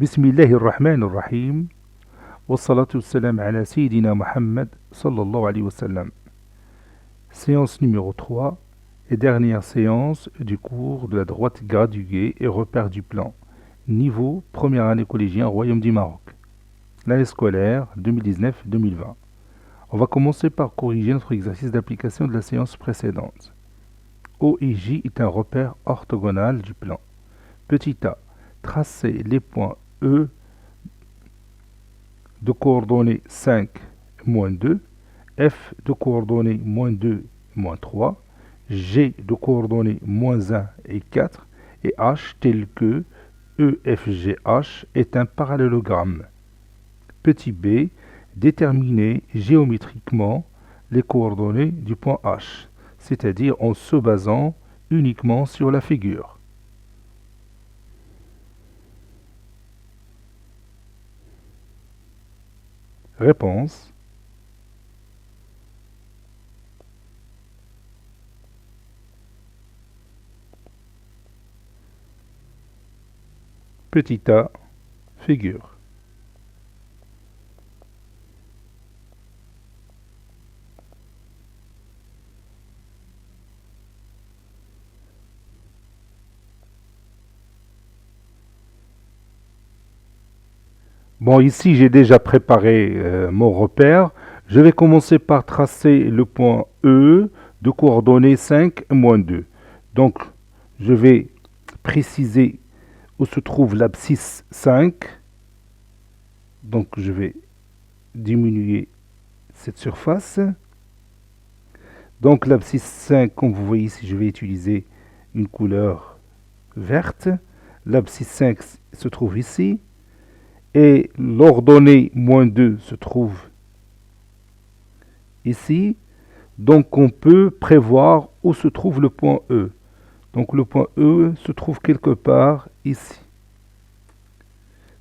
بسم الله الرحمن الرحيم والصلاة والسلام على سيدنا Muhammad sallallahu alayhi wa sallam. Séance numéro 3 et dernière séance du cours de la droite graduée et repère du plan. Niveau première année collégien Royaume du Maroc. L'année scolaire 2019-2020. On va commencer par corriger notre exercice d'application de la séance précédente. O et J est un repère orthogonal du plan. Petit a, tracer les points E de coordonnées 5, moins 2, F de coordonnées moins 2, moins 3, G de coordonnées moins 1 et 4, et H tel que EFGH est un parallélogramme. Petit b, déterminer géométriquement les coordonnées du point H, c'est-à-dire en se basant uniquement sur la figure. Réponse. Petit a, figure. Bon, ici j'ai déjà préparé mon repère. Je vais commencer par tracer le point E de coordonnées 5, moins 2. Donc, je vais préciser où se trouve l'abscisse 5. Donc, je vais diminuer cette surface. Donc, l'abscisse 5, comme vous voyez ici, je vais utiliser une couleur verte. L'abscisse 5 se trouve ici. Et l'ordonnée moins 2 se trouve ici. Donc on peut prévoir où se trouve le point E. Donc le point E se trouve quelque part ici.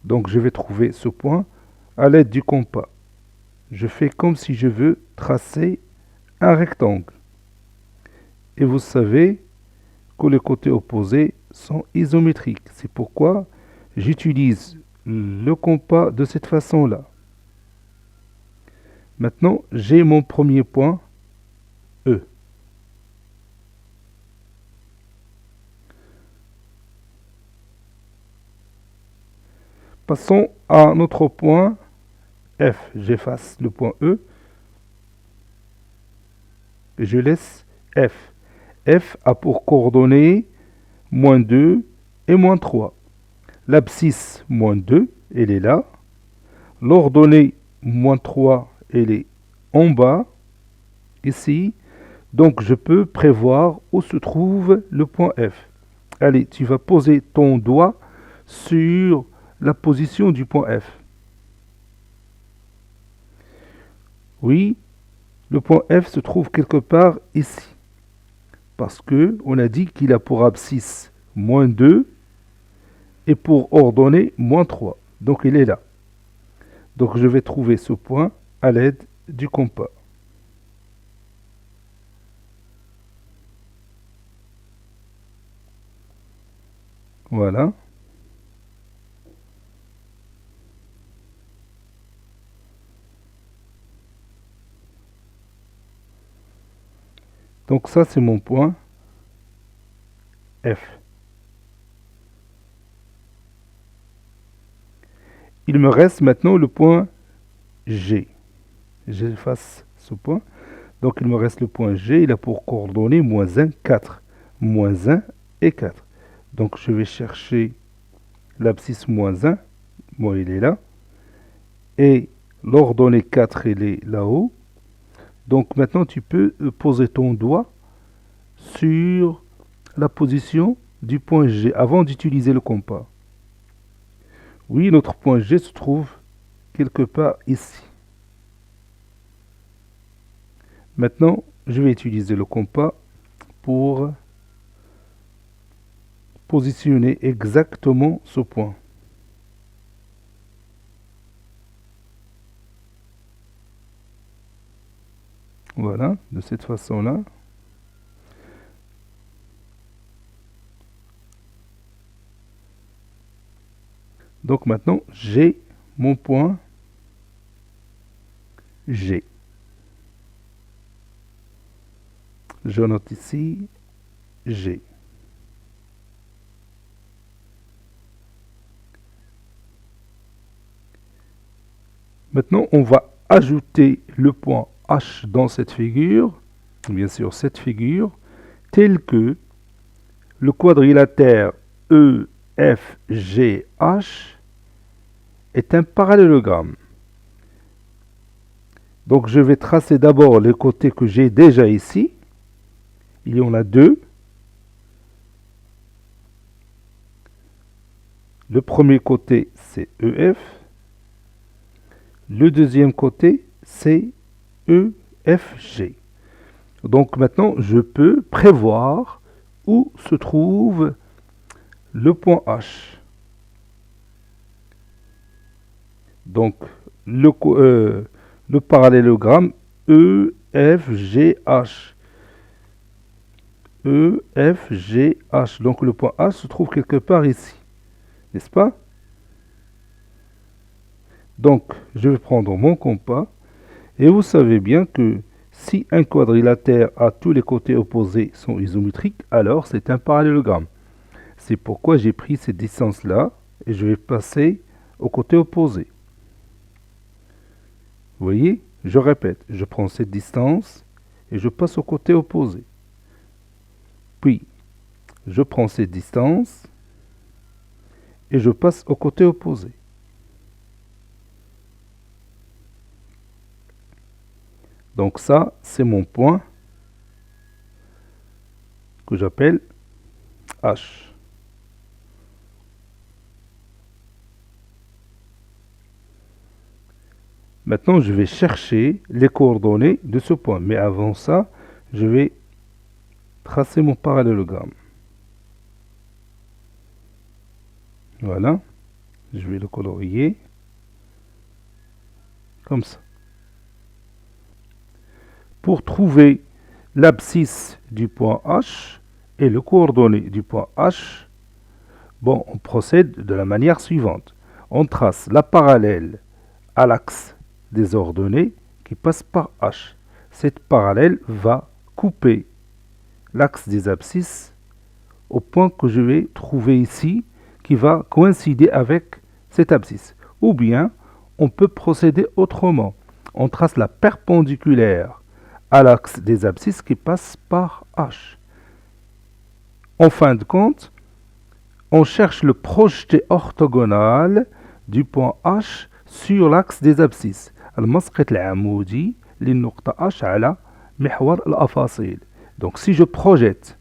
Donc je vais trouver ce point à l'aide du compas. Je fais comme si je veux tracer un rectangle. Et vous savez que les côtés opposés sont isométriques. C'est pourquoi j'utilise le compas de cette façon-là. Maintenant, j'ai mon premier point E. Passons à notre point F. J'efface le point E et je laisse F. F a pour coordonnées moins 2 et moins 3. L'abscisse moins 2, elle est là. L'ordonnée moins 3, elle est en bas, ici. Donc je peux prévoir où se trouve le point F. Allez, tu vas poser ton doigt sur la position du point F. Oui, le point F se trouve quelque part ici. Parce que on a dit qu'il a pour abscisse moins 2 et pour ordonnée moins 3. Donc il est là. Donc je vais trouver ce point à l'aide du compas. Voilà. Donc ça c'est mon point F. Il me reste maintenant le point G. J'efface ce point. Donc il me reste le point G. Il a pour coordonnées moins 1, 4. Moins 1 et 4. Donc je vais chercher l'abscisse moins 1. Bon, il est là. Et l'ordonnée 4, il est là-haut. Donc maintenant tu peux poser ton doigt sur la position du point G avant d'utiliser le compas. Oui, notre point G se trouve quelque part ici. Maintenant, je vais utiliser le compas pour positionner exactement ce point. Voilà, de cette façon-là. Donc maintenant, j'ai mon point G. Je note ici G. Maintenant, on va ajouter le point H dans cette figure, bien sûr cette figure, telle que le quadrilatère EFGH est un parallélogramme. Donc je vais tracer d'abord les côtés que j'ai déjà ici. Il y en a deux. Le premier côté, c'est EF. Le deuxième côté, c'est EFG. Donc maintenant, je peux prévoir où se trouve le point H. Donc, le parallélogramme EFGH. EFGH. Donc, le point H se trouve quelque part ici. N'est-ce pas? Donc, je vais prendre mon compas. Et vous savez bien que si un quadrilatère à tous les côtés opposés sont isométriques, alors c'est un parallélogramme. C'est pourquoi j'ai pris cette distance-là et je vais passer au côté opposé. Vous voyez, je répète, je prends cette distance et je passe au côté opposé. Puis, je prends cette distance et je passe au côté opposé. Donc ça, c'est mon point que j'appelle H. Maintenant, je vais chercher les coordonnées de ce point. Mais avant ça, je vais tracer mon parallélogramme. Voilà. Je vais le colorier comme ça. Pour trouver l'abscisse du point H et le coordonnées du point H, bon, on procède de la manière suivante. On trace la parallèle à l'axe des ordonnées qui passe par H. Cette parallèle va couper l'axe des abscisses au point que je vais trouver ici, qui va coïncider avec cette abscisse. Ou bien, on peut procéder autrement. On trace la perpendiculaire à l'axe des abscisses qui passe par H. En fin de compte, on cherche le projeté orthogonal du point H sur l'axe des abscisses. المسقط العمودي للنقطة H على محور الأفاصيل. Donc si je projette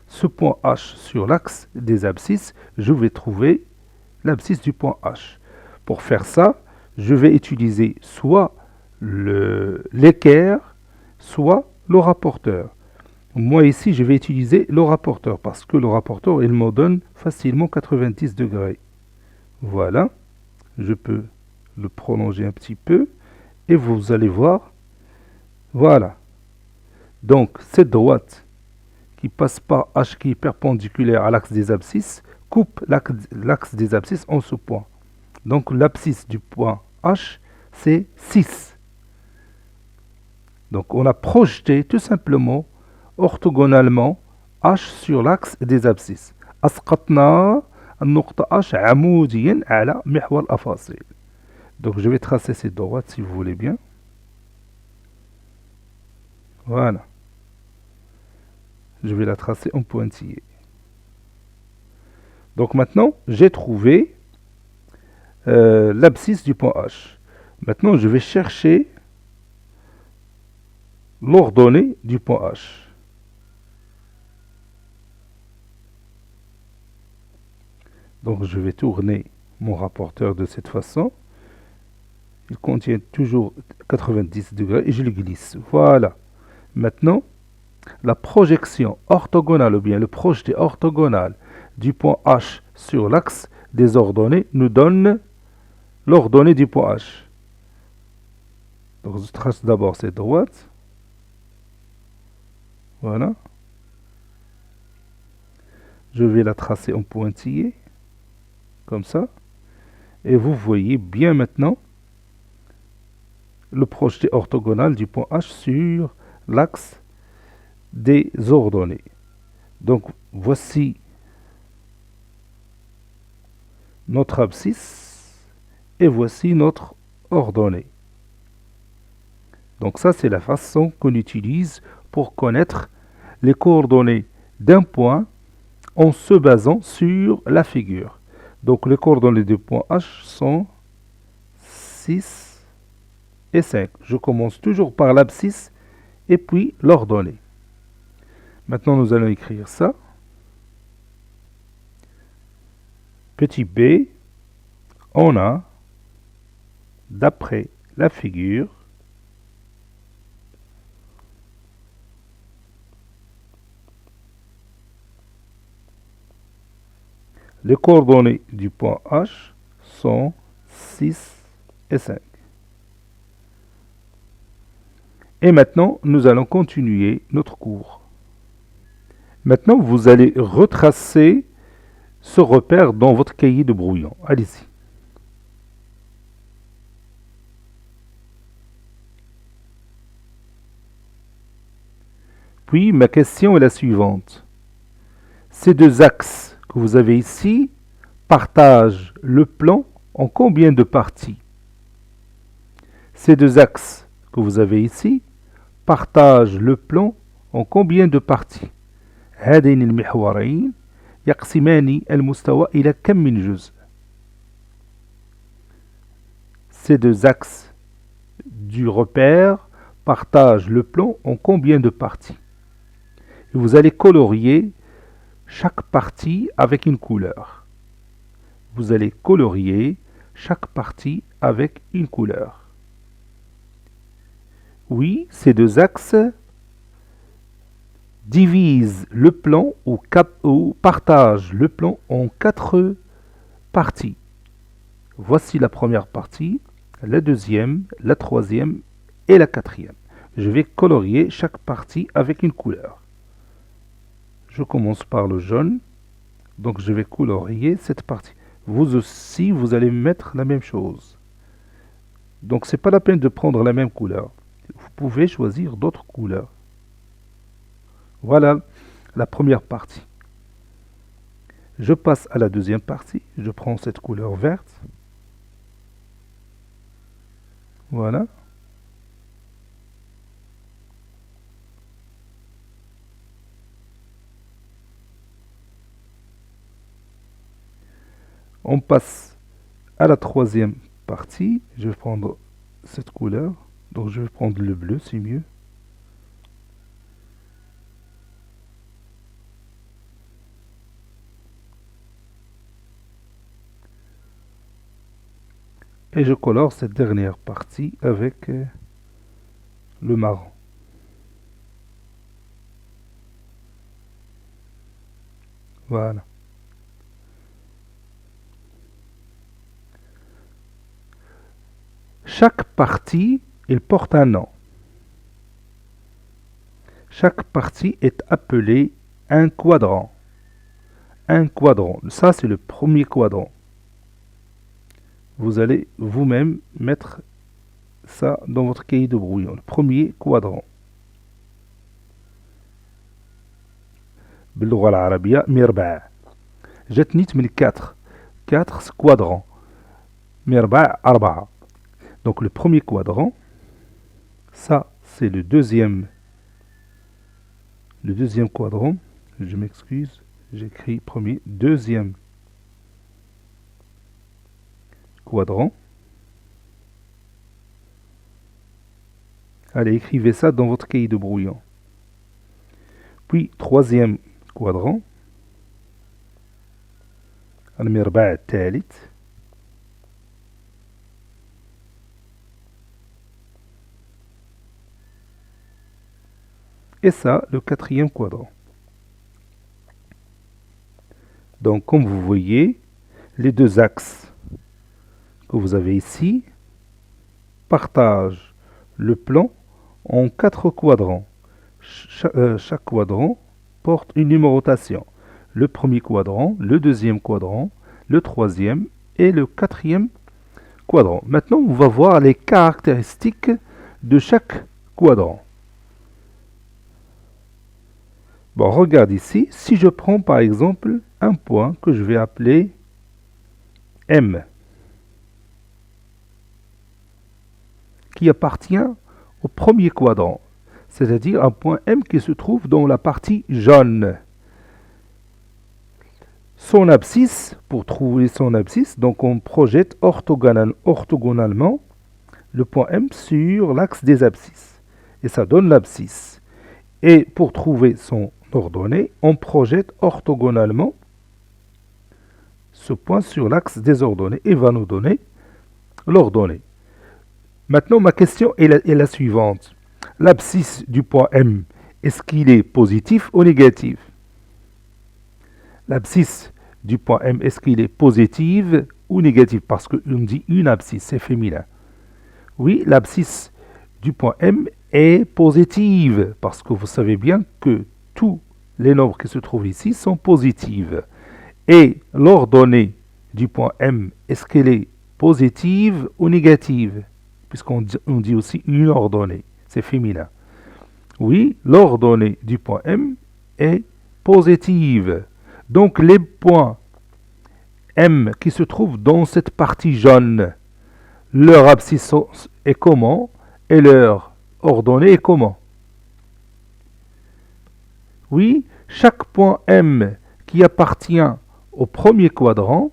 ce point H sur l'axe des abscisses, je vais trouver l'abscisse du point H. Pour faire ça, je vais utiliser soit l'équerre, soit le rapporteur. Moi ici, je vais utiliser le rapporteur parce que le rapporteur, il me donne facilement 90 degrés. Voilà, je peux le prolonger un petit peu et vous allez voir. Voilà. Donc, cette droite qui passe par H qui est perpendiculaire à l'axe des abscisses coupe l'axe des abscisses en ce point. Donc, l'abscisse du point H, c'est 6. Donc, on a projeté tout simplement orthogonalement H sur l'axe des abscisses. أسقطنا النقطة H عموديا على محور الأفاصيل. Donc je vais tracer cette droite si vous voulez bien. Voilà. Je vais la tracer en pointillé. Donc maintenant, j'ai trouvé l'abscisse du point H. Maintenant, je vais chercher l'ordonnée du point H. Donc je vais tourner mon rapporteur de cette façon. Il contient toujours 90 degrés et je le glisse. Voilà. Maintenant, la projection orthogonale ou bien le projeté orthogonal du point H sur l'axe des ordonnées nous donne l'ordonnée du point H. Donc je trace d'abord cette droite. Voilà. Je vais la tracer en pointillé. Comme ça. Et vous voyez bien maintenant le projeté orthogonal du point H sur l'axe des ordonnées. Donc voici notre abscisse et voici notre ordonnée. Donc ça, c'est la façon qu'on utilise pour connaître les coordonnées d'un point en se basant sur la figure. Donc les coordonnées du point H sont 6 et 5. Je commence toujours par l'abscisse et puis l'ordonnée. Maintenant, nous allons écrire ça. Petit b, on a, d'après la figure, les coordonnées du point H sont 6 et 5. Et maintenant, nous allons continuer notre cours. Maintenant, vous allez retracer ce repère dans votre cahier de brouillon. Allez-y. Puis, ma question est la suivante. Ces deux axes que vous avez ici partagent le plan en combien de parties? Ces deux axes que vous avez ici partagent le plan en combien de parties؟ هذين المحورين يقسمان المستوى إلى كم من جزء؟ Ces deux axes du repère partagent le plan en combien de parties? Et vous allez colorier chaque partie avec une couleur. Vous allez colorier chaque partie avec une couleur. Oui, ces deux axes divisent le plan ou partagent le plan en 4 parties. Voici la première partie, la deuxième, la troisième et la quatrième. Je vais colorier chaque partie avec une couleur. Je commence par le jaune, donc je vais colorier cette partie. Vous aussi, vous allez mettre la même chose. Donc, ce n'est pas la peine de prendre la même couleur. Vous pouvez choisir d'autres couleurs. Voilà la première partie. Je passe à la deuxième partie. Je prends cette couleur verte. Voilà. On passe à la troisième partie. Je vais prendre cette couleur. Donc je vais prendre le bleu, c'est mieux. Et je colore cette dernière partie avec le marron. Voilà. Chaque partie, il porte un nom. Chaque partie est appelée un quadrant. Un quadrant. Ça, c'est le premier quadrant. Vous allez vous-même mettre ça dans votre cahier de brouillon. Le premier quadrant. باللغة العربية مربع. جاتني من 4. 4 quadrants. مربع 4. Donc le premier quadrant, ça c'est le deuxième quadrant. Je m'excuse, j'écris premier, deuxième quadrant. Allez, écrivez ça dans votre cahier de brouillon. Puis troisième quadrant, المربع الثالث. Et ça, le quatrième quadrant. Donc, comme vous voyez, les deux axes que vous avez ici partagent le plan en 4 quadrants. Chaque quadrant porte une numérotation. Le premier quadrant, le deuxième quadrant, le troisième et le quatrième quadrant. Maintenant, on va voir les caractéristiques de chaque quadrant. Bon, regarde ici. Si je prends par exemple un point que je vais appeler M, qui appartient au premier quadrant, c'est-à-dire un point M qui se trouve dans la partie jaune. Son abscisse, pour trouver son abscisse, donc on projette orthogonalement le point M sur l'axe des abscisses. Et ça donne l'abscisse. Et pour trouver son ordonnée, on projette orthogonalement ce point sur l'axe des ordonnées et va nous donner l'ordonnée. Maintenant, ma question est la suivante. L'abscisse du point M, est-ce qu'il est positif ou négatif? L'abscisse du point M, est-ce qu'il est positif ou négatif? Parce qu'on dit une abscisse, c'est féminin. Oui, l'abscisse du point M est positive, parce que vous savez bien que tous les nombres qui se trouvent ici sont positifs. Et l'ordonnée du point M, est-ce qu'elle est positive ou négative? Puisqu'on dit aussi une ordonnée, c'est féminin. Oui, l'ordonnée du point M est positive. Donc les points M qui se trouvent dans cette partie jaune, leur abscisse est comment et leur ordonnée est comment? Oui, chaque point M qui appartient au premier quadrant,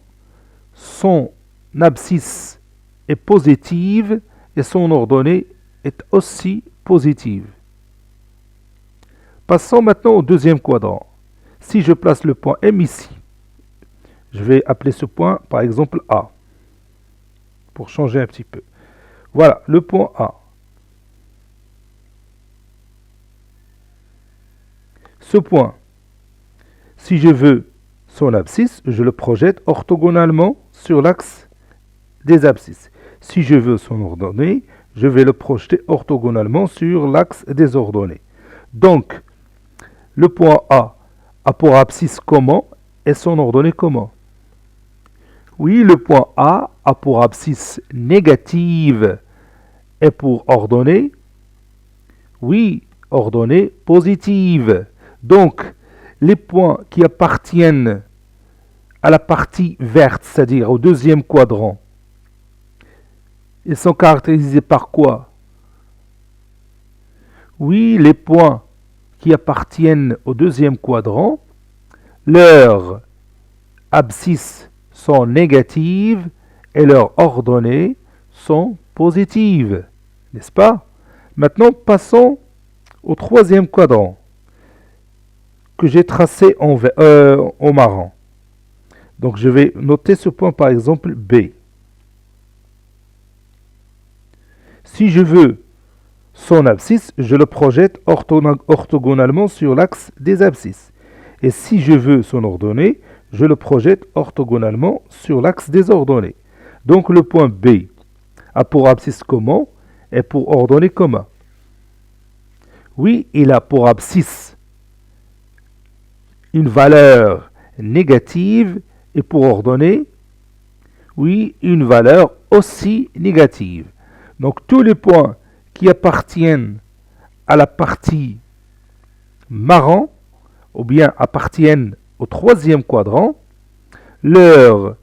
son abscisse est positive et son ordonnée est aussi positive. Passons maintenant au deuxième quadrant. Si je place le point M ici, je vais appeler ce point par exemple A, pour changer un petit peu. Voilà, le point A. Ce point, si je veux son abscisse, je le projette orthogonalement sur l'axe des abscisses. Si je veux son ordonnée, je vais le projeter orthogonalement sur l'axe des ordonnées. Donc, le point A a pour abscisse comment et son ordonnée comment? Oui, le point A a pour abscisse négative et pour ordonnée, oui, ordonnée positive. Donc, les points qui appartiennent à la partie verte, c'est-à-dire au deuxième quadrant, ils sont caractérisés par quoi? Oui, les points qui appartiennent au deuxième quadrant, leurs abscisses sont négatives et leurs ordonnées sont positives, n'est-ce pas? Maintenant, passons au troisième quadrant que j'ai tracé en marron. Donc, je vais noter ce point par exemple B. Si je veux son abscisse, je le projette orthogonalement sur l'axe des abscisses. Et si je veux son ordonnée, je le projette orthogonalement sur l'axe des ordonnées. Donc le point B a pour abscisse comment et pour ordonnée comment? Oui, il a pour abscisse une valeur négative et pour ordonnée, oui, une valeur aussi négative. Donc tous les points qui appartiennent à la partie marron ou bien appartiennent au troisième quadrant, leurs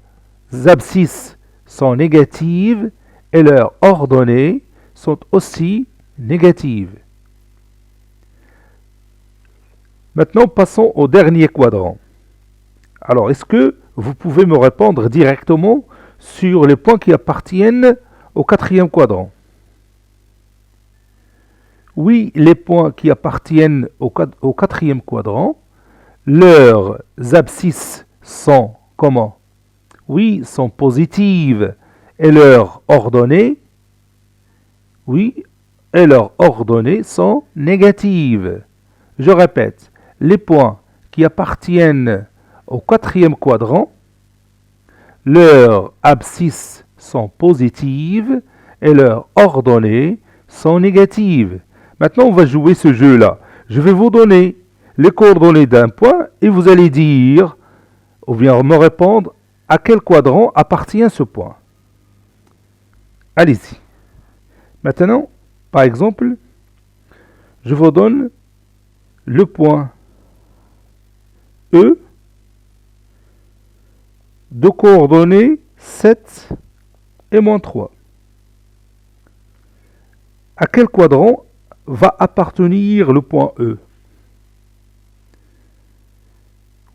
abscisses sont négatives et leurs ordonnées sont aussi négatives. Maintenant, passons au dernier quadrant. Alors, est-ce que vous pouvez me répondre directement sur les points qui appartiennent au quatrième quadrant? Oui, les points qui appartiennent au quatrième quadrant, leurs abscisses sont comment? Oui, sont positives. Et leurs ordonnées, oui, et leurs ordonnées sont négatives. Je répète, les points qui appartiennent au quatrième quadrant, leurs abscisses sont positives et leurs ordonnées sont négatives. Maintenant, on va jouer ce jeu-là. Je vais vous donner les coordonnées d'un point et vous allez dire, ou bien me répondre à quel quadrant appartient ce point? Allez-y. Maintenant, par exemple, je vous donne le point E de coordonnées 7 et moins 3. À quel quadrant va appartenir le point E?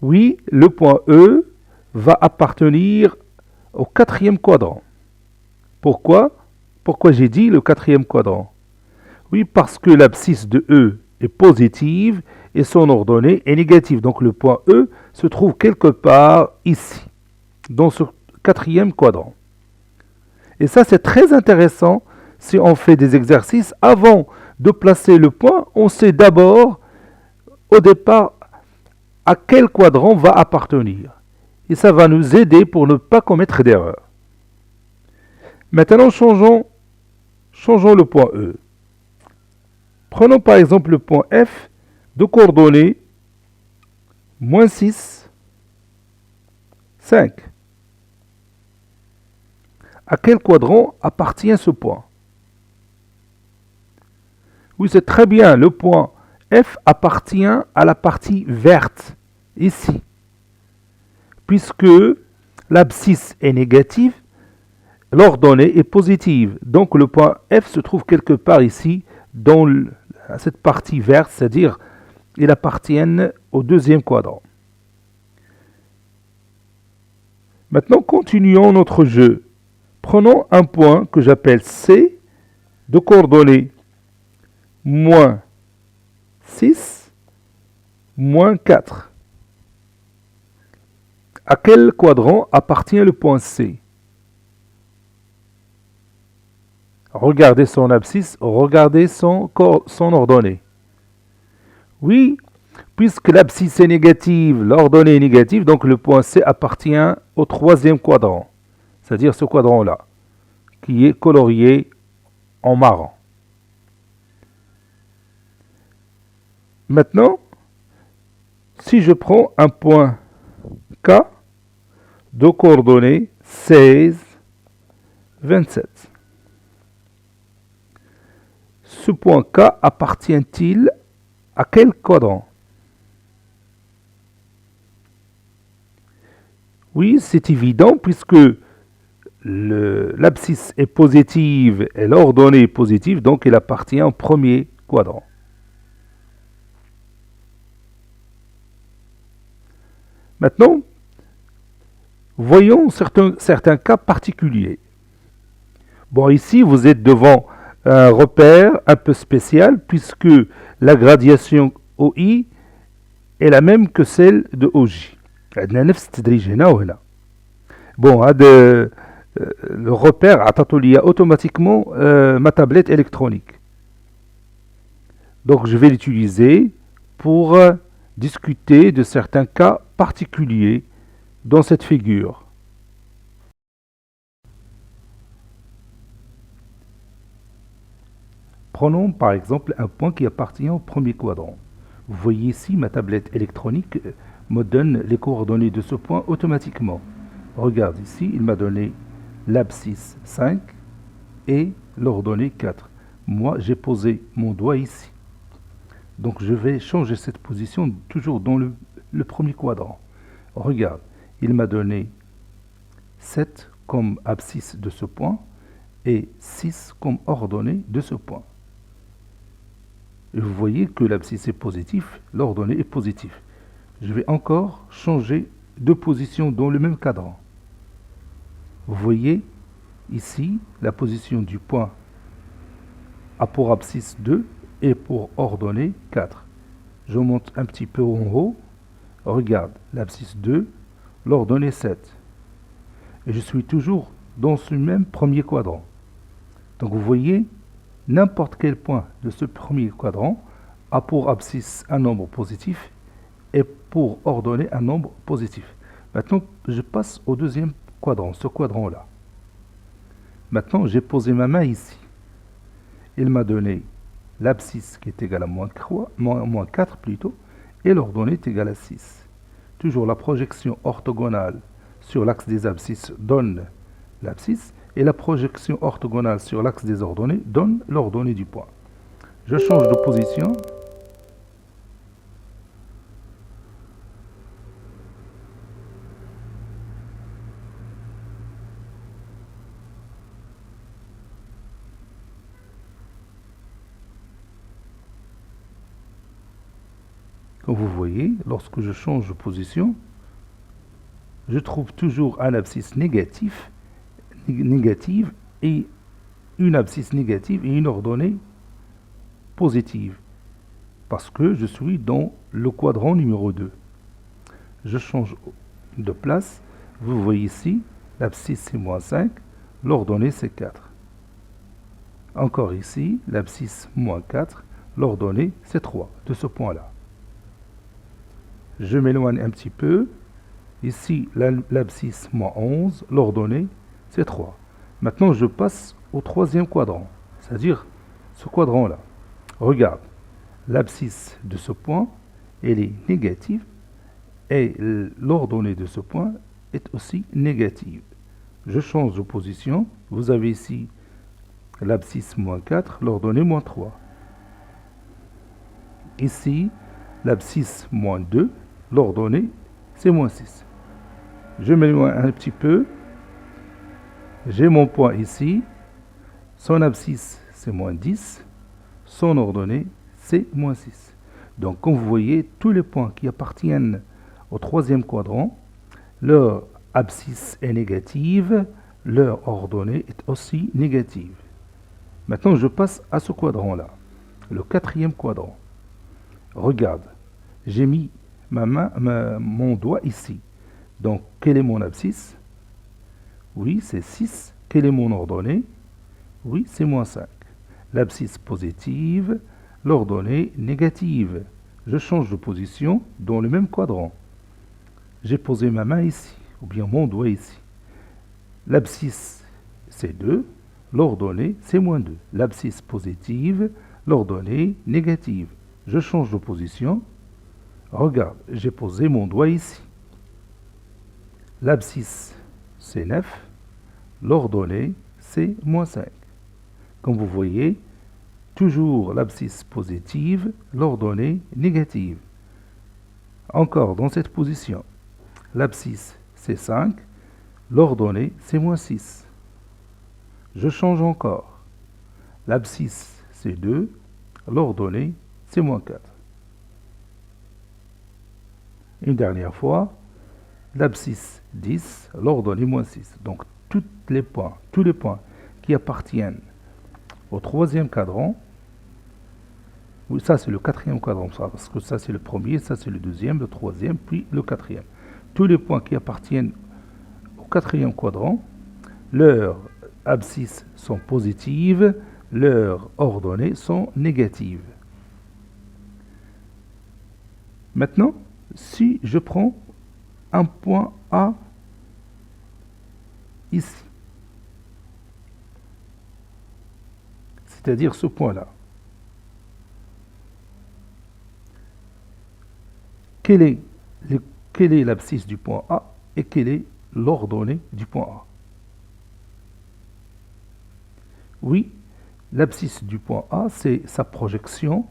Oui, le point E va appartenir au quatrième quadrant. Pourquoi? Pourquoi j'ai dit le quatrième quadrant? Oui, parce que l'abscisse de E est positive et son ordonnée est négative. Donc le point E se trouve quelque part ici, dans ce quatrième quadrant. Et ça, c'est très intéressant si on fait des exercices. Avant de placer le point, on sait d'abord, au départ, à quel quadrant va appartenir. Et ça va nous aider pour ne pas commettre d'erreur. Maintenant, changeons le point E. Prenons par exemple le point F de coordonnées moins 6, 5. À quel quadrant appartient ce point? Oui, c'est très bien. Le point F appartient à la partie verte, ici. Puisque l'abscisse est négative, l'ordonnée est positive. Donc le point F se trouve quelque part ici, dans cette partie verte, c'est-à-dire il appartient au deuxième quadrant. Maintenant, continuons notre jeu. Prenons un point que j'appelle C de coordonnées moins 6, moins 4. À quel quadrant appartient le point C? Regardez son abscisse, regardez son ordonnée. Oui, puisque l'abscisse est négative, l'ordonnée est négative, donc le point C appartient au troisième quadrant, c'est-à-dire ce quadrant-là, qui est colorié en marron. Maintenant, si je prends un point K de coordonnées 16, 27. Ce point K appartient-il à quel quadrant? Oui, c'est évident puisque l'abscisse est positive et l'ordonnée est positive, donc il appartient au premier quadrant. Maintenant, voyons certains cas particuliers. Bon, ici, vous êtes devant un repère un peu spécial puisque la gradation OI est la même que celle de OJ. Bon, le repère a automatiquement ma tablette électronique. Donc je vais l'utiliser pour discuter de certains cas particuliers dans cette figure. Prenons par exemple un point qui appartient au premier quadrant. Vous voyez ici ma tablette électronique me donne les coordonnées de ce point automatiquement. Regarde ici, il m'a donné l'abscisse 5 et l'ordonnée 4. Moi, j'ai posé mon doigt ici. Donc je vais changer cette position toujours dans le premier quadrant. Regarde, il m'a donné 7 comme abscisse de ce point et 6 comme ordonnée de ce point. Et vous voyez que l'abscisse est positive, l'ordonnée est positive. Je vais encore changer de position dans le même cadran. Vous voyez ici la position du point a pour abscisse 2 et pour ordonnée 4. Je monte un petit peu en haut. Regarde, l'abscisse 2, l'ordonnée 7. Et je suis toujours dans ce même premier quadrant. Donc vous voyez, n'importe quel point de ce premier quadrant a pour abscisse un nombre positif et pour ordonnée un nombre positif. Maintenant, je passe au deuxième quadrant, ce quadrant-là. Maintenant, j'ai posé ma main ici. Il m'a donné l'abscisse qui est égale à moins 4 plutôt, et l'ordonnée est égale à 6. Toujours la projection orthogonale sur l'axe des abscisses donne l'abscisse, et la projection orthogonale sur l'axe des ordonnées donne l'ordonnée du point. Je change de position. Comme vous voyez, lorsque je change de position, je trouve toujours un abscisse négative et une abscisse négative et une ordonnée positive, parce que je suis dans le quadrant numéro 2. Je change de place. Vous voyez ici, l'abscisse c'est moins 5, l'ordonnée c'est 4. Encore ici, l'abscisse moins 4, l'ordonnée c'est 3, de ce point-là. Je m'éloigne un petit peu. Ici, l'abscisse moins 11, l'ordonnée c'est 3. Maintenant, je passe au troisième quadrant, c'est-à-dire ce quadrant-là. Regarde, l'abscisse de ce point, elle est négative et l'ordonnée de ce point est aussi négative. Je change de position. Vous avez ici l'abscisse moins 4, l'ordonnée moins 3. Ici, l'abscisse moins 2, l'ordonnée c'est moins 6. Je m'éloigne un petit peu. J'ai mon point ici. Son abscisse c'est moins 10. Son ordonnée c'est moins 6. Donc comme vous voyez, tous les points qui appartiennent au troisième quadrant, leur abscisse est négative, leur ordonnée est aussi négative. Maintenant je passe à ce quadrant-là, le quatrième quadrant. Regarde, j'ai mis mon doigt ici. Donc quelle est mon abscisse? Oui, c'est 6. Quelle est mon ordonnée? Oui, c'est moins 5. L'abscisse positive, l'ordonnée négative. Je change de position dans le même quadrant. J'ai posé ma main ici, ou bien mon doigt ici. L'abscisse, c'est 2. L'ordonnée, c'est moins 2. L'abscisse positive, l'ordonnée négative. Je change de position. Regarde, j'ai posé mon doigt ici. L'abscisse, c'est 9. L'ordonnée, c'est moins 5. Comme vous voyez, toujours l'abscisse positive, l'ordonnée négative. Encore dans cette position, l'abscisse c'est 5, l'ordonnée c'est moins 6. Je change encore. L'abscisse c'est 2, l'ordonnée c'est moins 4. Une dernière fois, l'abscisse 10, l'ordonnée moins 6. Donc tous les points qui appartiennent au troisième cadran, oui, ça c'est le quatrième quadrant, parce que ça c'est le premier, ça c'est le deuxième, le troisième, puis le quatrième. Tous les points qui appartiennent au quatrième quadrant, leurs abscisses sont positives, leurs ordonnées sont négatives. Maintenant, si je prends un point A ici, c'est-à-dire ce point-là, quelle est l'abscisse du point A et quelle est l'ordonnée du point A? Oui, l'abscisse du point A, c'est sa projection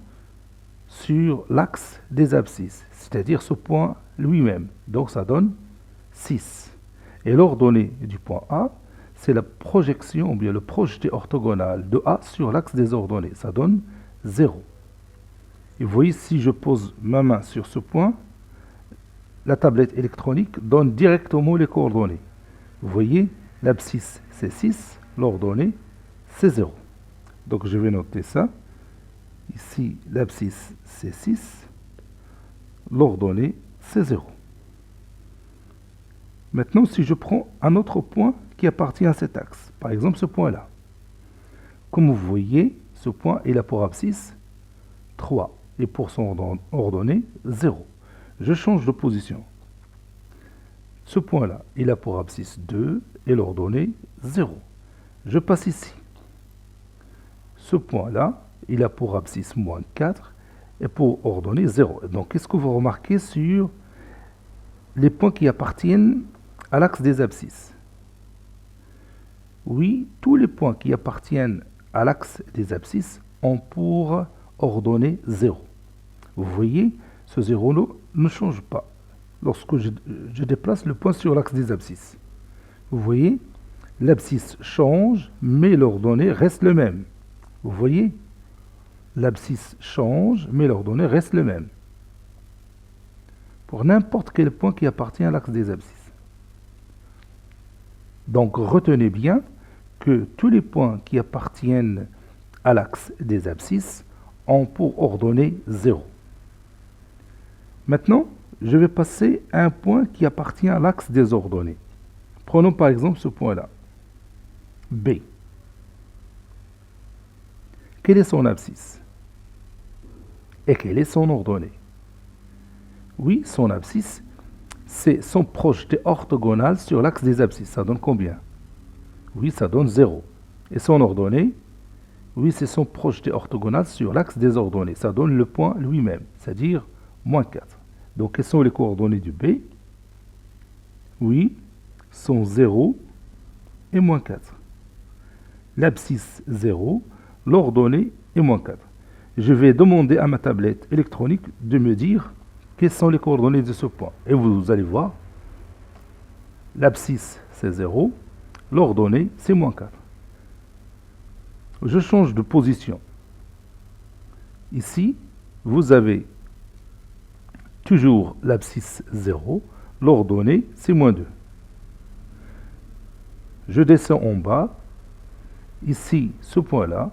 sur l'axe des abscisses, c'est-à-dire ce point lui-même. Donc ça donne 6. Et l'ordonnée du point A, c'est la projection, ou bien le projeté orthogonal de A sur l'axe des ordonnées. Ça donne 0. Et vous voyez, si je pose ma main sur ce point, la tablette électronique donne directement les coordonnées. Vous voyez, l'abscisse c'est 6, l'ordonnée c'est 0. Donc je vais noter ça. Ici, l'abscisse c'est 6, l'ordonnée c'est 0. Maintenant, si je prends un autre point qui appartient à cet axe, par exemple ce point-là, comme vous voyez, ce point il a pour abscisse 3 et pour son ordonnée 0. Je change de position. Ce point-là, il a pour abscisse 2 et l'ordonnée 0. Je passe ici. Ce point-là, il a pour abscisse moins 4 et pour ordonnée 0. Donc, qu'est-ce que vous remarquez sur les points qui appartiennent à l'axe des abscisses. Oui, tous les points qui appartiennent à l'axe des abscisses ont pour ordonnée 0. Vous voyez, ce 0 ne change pas lorsque je déplace le point sur l'axe des abscisses. Vous voyez, l'abscisse change, mais l'ordonnée reste le même. Vous voyez, l'abscisse change, mais l'ordonnée reste le même. Pour n'importe quel point qui appartient à l'axe des abscisses. Donc retenez bien que tous les points qui appartiennent à l'axe des abscisses ont pour ordonnée 0. Maintenant, je vais passer à un point qui appartient à l'axe des ordonnées. Prenons par exemple ce point-là, B. Quelle est son abscisse? Et quelle est son ordonnée? Oui, son abscisse, c'est son projeté orthogonal sur l'axe des abscisses. Ça donne combien? Oui, ça donne 0. Et son ordonnée? Oui, c'est son projeté orthogonal sur l'axe des ordonnées. Ça donne le point lui-même, c'est-à-dire moins 4. Donc, quelles sont les coordonnées du B? Oui, sont 0 et moins 4. L'abscisse 0, l'ordonnée est moins 4. Je vais demander à ma tablette électronique de me dire quelles sont les coordonnées de ce point. Et vous allez voir, l'abscisse c'est 0, l'ordonnée c'est moins 4. Je change de position. Ici, vous avez toujours l'abscisse 0, l'ordonnée c'est moins 2. Je descends en bas. Ici, ce point-là,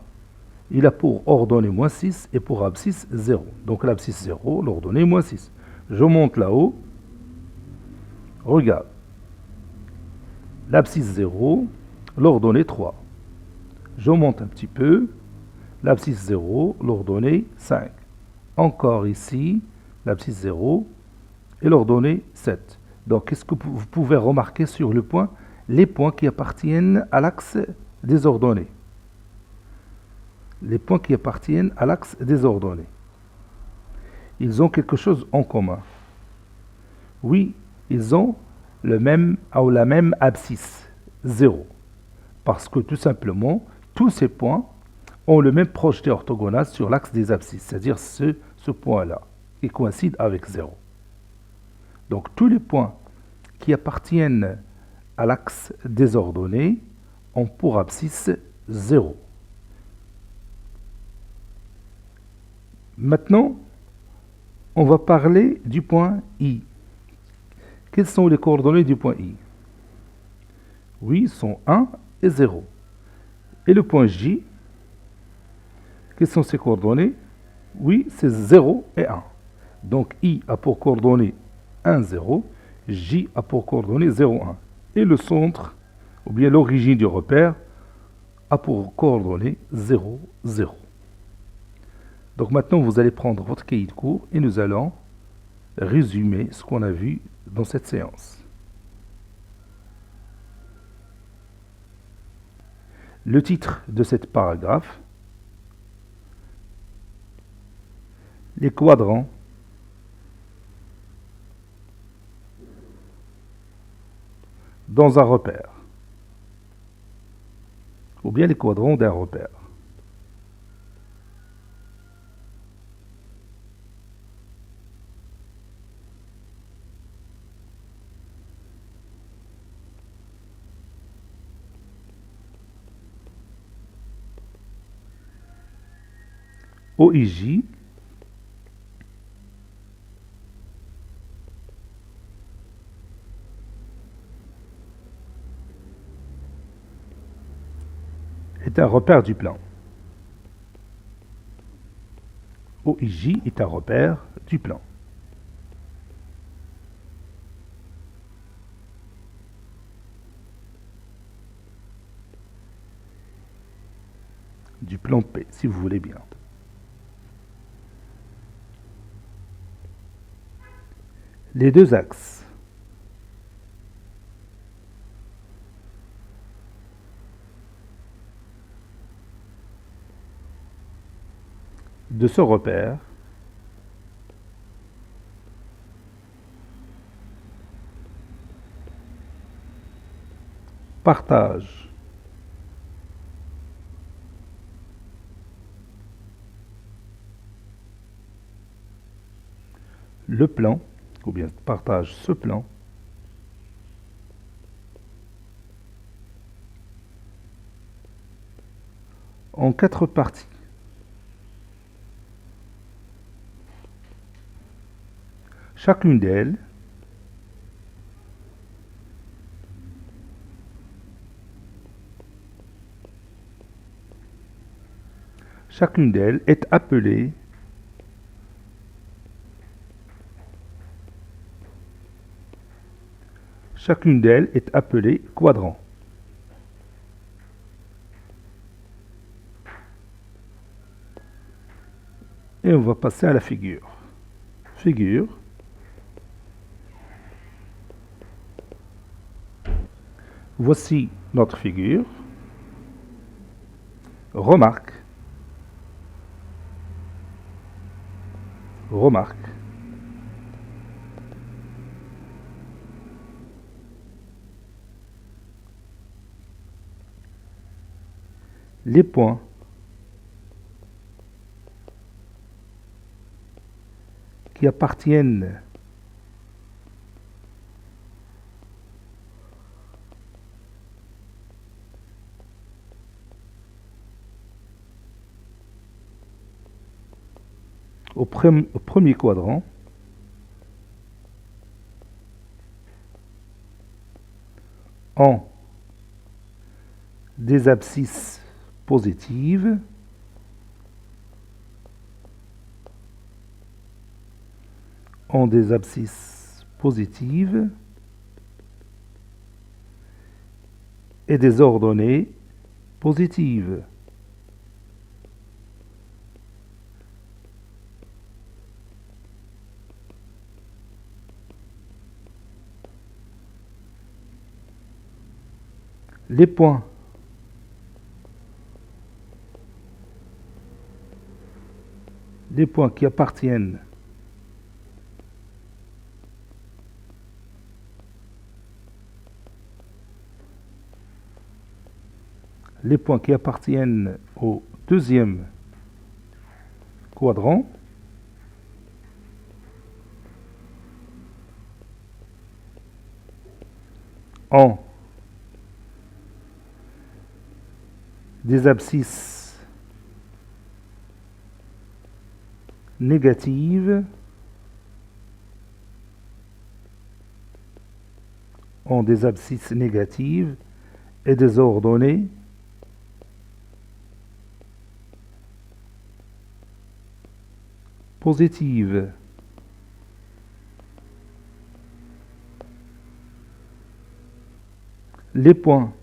il a pour ordonnée moins 6 et pour abscisse 0. Donc l'abscisse 0, l'ordonnée moins 6. Je monte là-haut. Regarde. L'abscisse 0, l'ordonnée 3. Je monte un petit peu. L'abscisse 0, l'ordonnée 5. Encore ici, l'abscisse 0 et l'ordonnée 7. Donc, qu'est-ce que vous pouvez remarquer sur le point? Les points qui appartiennent à l'axe des ordonnées. Les points qui appartiennent à l'axe des ordonnées. Ils ont quelque chose en commun. Oui, ils ont le même ou la même abscisse, 0. Parce que tout simplement, tous ces points ont le même projeté orthogonal sur l'axe des abscisses, c'est-à-dire ce point-là, qui coïncide avec 0. Donc tous les points qui appartiennent à l'axe des ordonnées ont pour abscisse 0. Maintenant, on va parler du point I. Quelles sont les coordonnées du point I? Oui, sont 1 et 0. Et le point J, quelles sont ses coordonnées? Oui, c'est 0 et 1. Donc I a pour coordonnées 1, 0. J a pour coordonnées 0, 1. Et le centre, ou bien l'origine du repère, a pour coordonnées 0, 0. Donc maintenant, vous allez prendre votre cahier de cours et nous allons résumer ce qu'on a vu dans cette séance. Le titre de cette paragraphe, les quadrants dans un repère, ou bien les quadrants d'un repère. OIJ est un repère du plan. OIJ est un repère du plan. Du plan P, si vous voulez bien. Les deux axes de ce repère partage. Le plan, ou bien partage ce plan, en 4 parties. Chacune d'elles est appelée quadrant. Et on va passer à la figure. Figure. Voici notre figure. Remarque. Les points qui appartiennent au premier quadrant ont des abscisses positives et des ordonnées positives. Les points qui appartiennent au deuxième quadrant ont des abscisses négatives et des ordonnées positives. Les points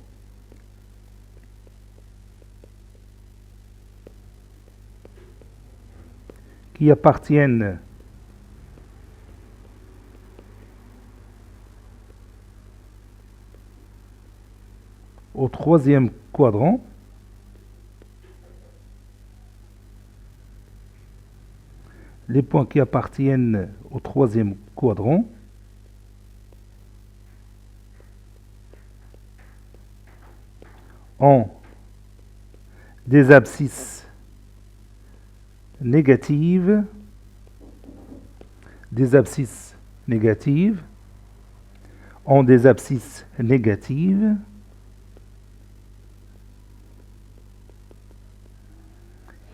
qui appartiennent au troisième quadrant ont des abscisses négatives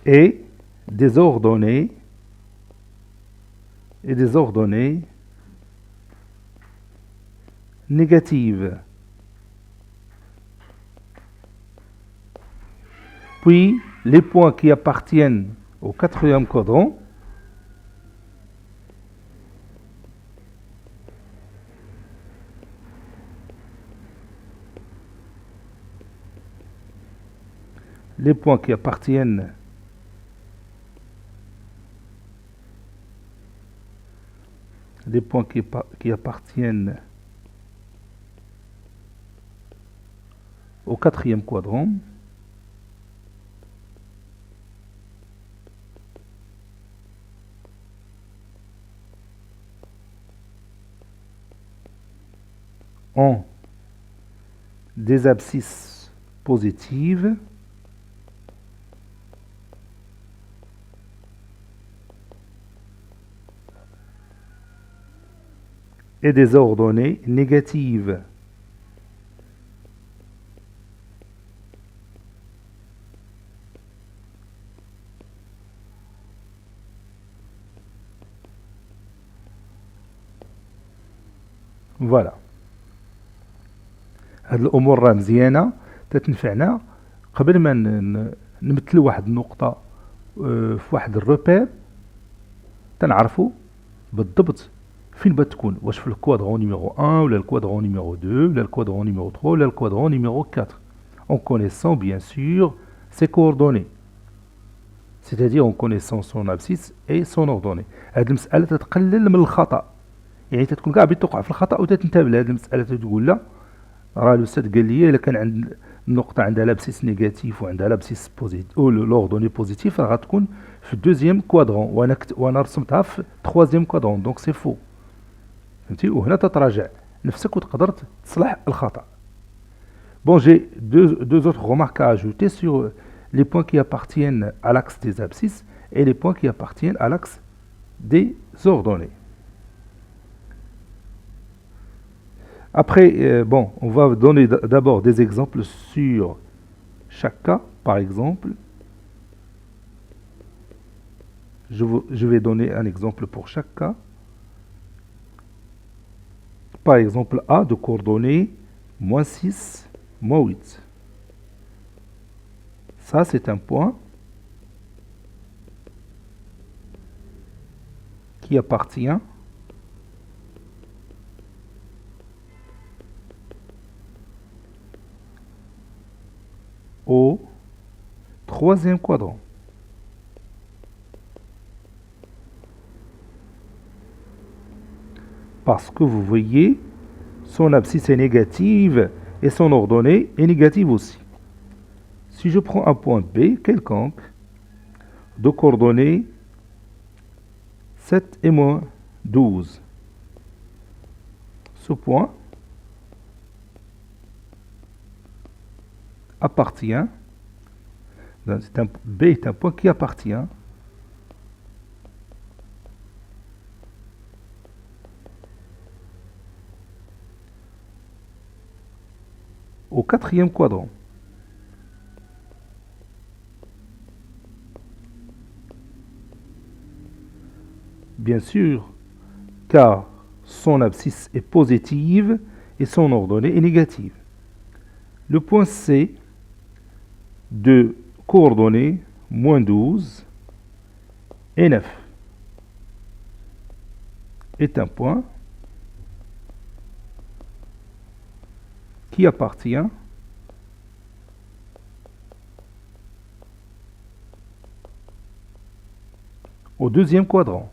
et des ordonnées négatives. Puis, les points qui appartiennent au quatrième quadrant au quatrième quadrant ont des abscisses positives et des ordonnées négatives. فوالا هاد الامور راه مزيانه تتنفعنا قبل ما نمثلوا واحد النقطه في واحد الروبير تنعرفوا بالضبط فين بغات تكون، واش في الكوادرون نيميرو 1 ولا الكوادرون نيميرو 2 ولا الكوادرون نيميرو 3 ولا الكوادرون نيميرو 4 en connaissant bien sûr ses coordonnées, c'est-à-dire en connaissant son abscisse et son ordonnée. هاد المساله تتقلل من الخطا، يعني تتكون كاع بغيت توقع في الخطا وتنتبه لهاد المساله تقول لا راه الاستاذ قال لي الا كان عند النقطه عندها لابسيس نيجاتيف وعندها لابسيس بوزيتيف او لوردوني بوزيتيف راه غتكون في الدوزيام كوادرون وانا رسمتها في التخوازيام كوادرون دونك سي فو، فهمتي؟ وهنا تتراجع نفسك وتقدر تصلح الخطا. Bon, j'ai deux autres remarques à ajouter sur les points qui appartiennent à l'axe des abscisses et les points qui appartiennent à l'axe des ordonnées. Après, bon, on va donner d'abord des exemples sur chaque cas. Par exemple, je vais donner un exemple pour chaque cas. Par exemple, A de coordonnées moins 6, moins 8. Ça, c'est un point qui appartient au troisième quadrant. Parce que vous voyez, son abscisse est négative et son ordonnée est négative aussi. Si je prends un point B quelconque, de coordonnées 7 et moins 12, ce point appartient, B est un point qui appartient au quatrième quadrant. Bien sûr, car son abscisse est positive et son ordonnée est négative. Le point C de coordonnées moins 12 et 9 est un point qui appartient au deuxième quadrant.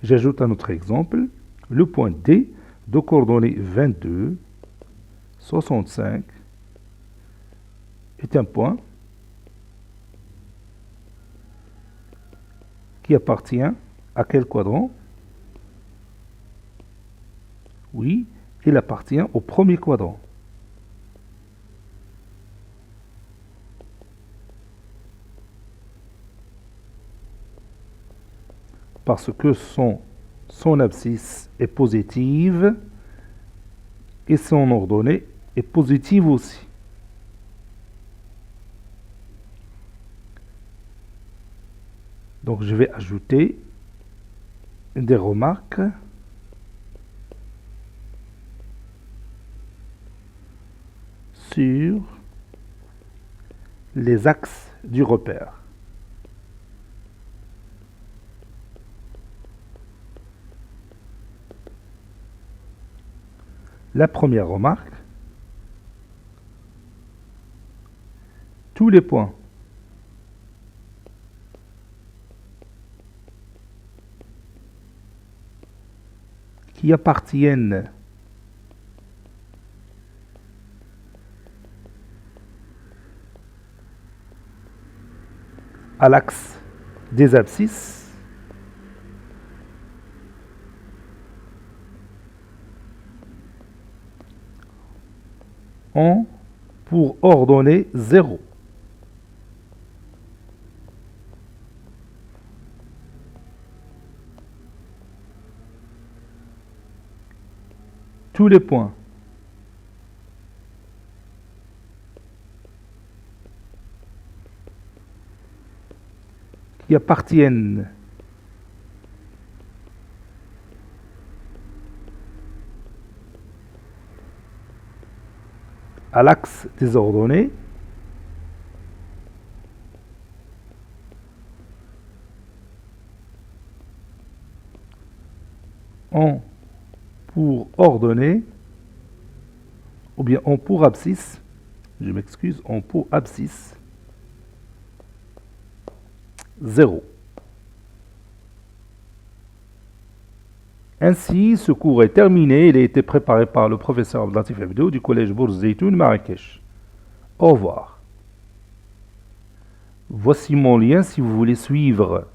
J'ajoute un autre exemple, le point D de coordonnées 22, 65 est un point qui appartient à quel quadrant? Oui, il appartient au premier quadrant. Parce que son abscisse est positive et son ordonnée est positive aussi. Donc je vais ajouter des remarques sur les axes du repère. La première remarque, tous les points qui appartiennent à l'axe des abscisses, ont pour ordonnée 0. Tous les points qui appartiennent à l'axe des ordonnées ont pour ordonnée, ou bien ont pour abscisse, je m'excuse, ont pour abscisse 0. Ainsi, ce cours est terminé. Il a été préparé par le professeur Abdelatif Abdou du collège Bourz Zeytoun Marrakech. Au revoir. Voici mon lien si vous voulez suivre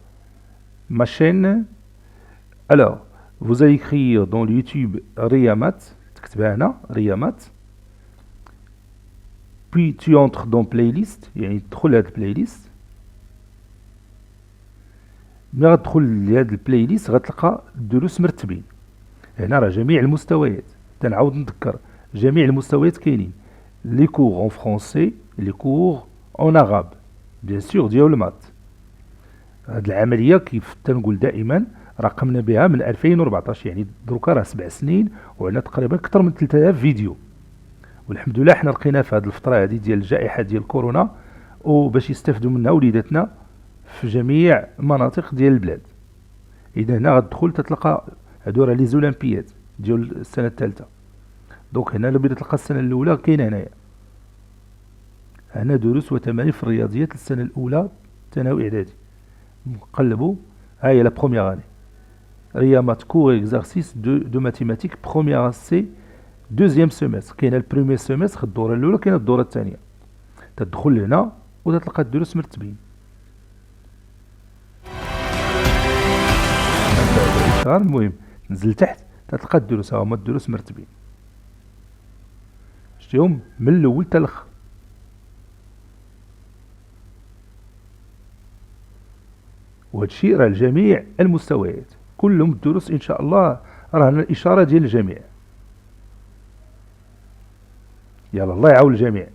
ma chaîne. Alors, vous allez écrire dans le YouTube Riyamat, Riyamat, puis tu entres dans playlist, il y a une trollade playlist. ملي غتدخل لهاد البلايليست غتلقى الدروس مرتبين. هنا راه جميع المستويات، تنعاود نذكر جميع المستويات كاينين، لي كور اون فرونسي، لي كور اون عرب، بيان سور ديال المات. هاد العمليه كيف تنقول دائما راه قمنا بها من 2014، يعني دروكا راه 7 سنين وعندنا تقريبا اكثر من 3000 فيديو. والحمد لله حنا لقينا في هاد الفتره هادي ديال الجائحه ديال كورونا وباش يستافدوا منها وليداتنا في جميع مناطق ديال البلاد. اذا هنا غتدخل تتلقى هادو راه لي زولمبياد ديال السنه الثالثه. دونك هنا لو تلقى السنه الاولى كاينه هنايا، هنا دروس وتمارين في الرياضيات السنه الاولى ثانوي اعدادي. نقلبوا ها هي لا بروميير اني ريامات كور اكزارسيس دو ماتيماتيك بروميير سي دوزيام سيمستر. كاينه البريمير سيمستر الدوره الاولى، كاينه الدوره الثانيه. تدخل هنا وتتلقى الدروس مرتبين. المهم نزل تحت تلقى الدروس، ها هما الدروس مرتبين، شتيهم من الاول حتى الاخر. وهذا الشيء راه لجميع المستويات، كلهم الدروس ان شاء الله راه الاشاره ديال الجميع. يلا الله يعاون الجميع.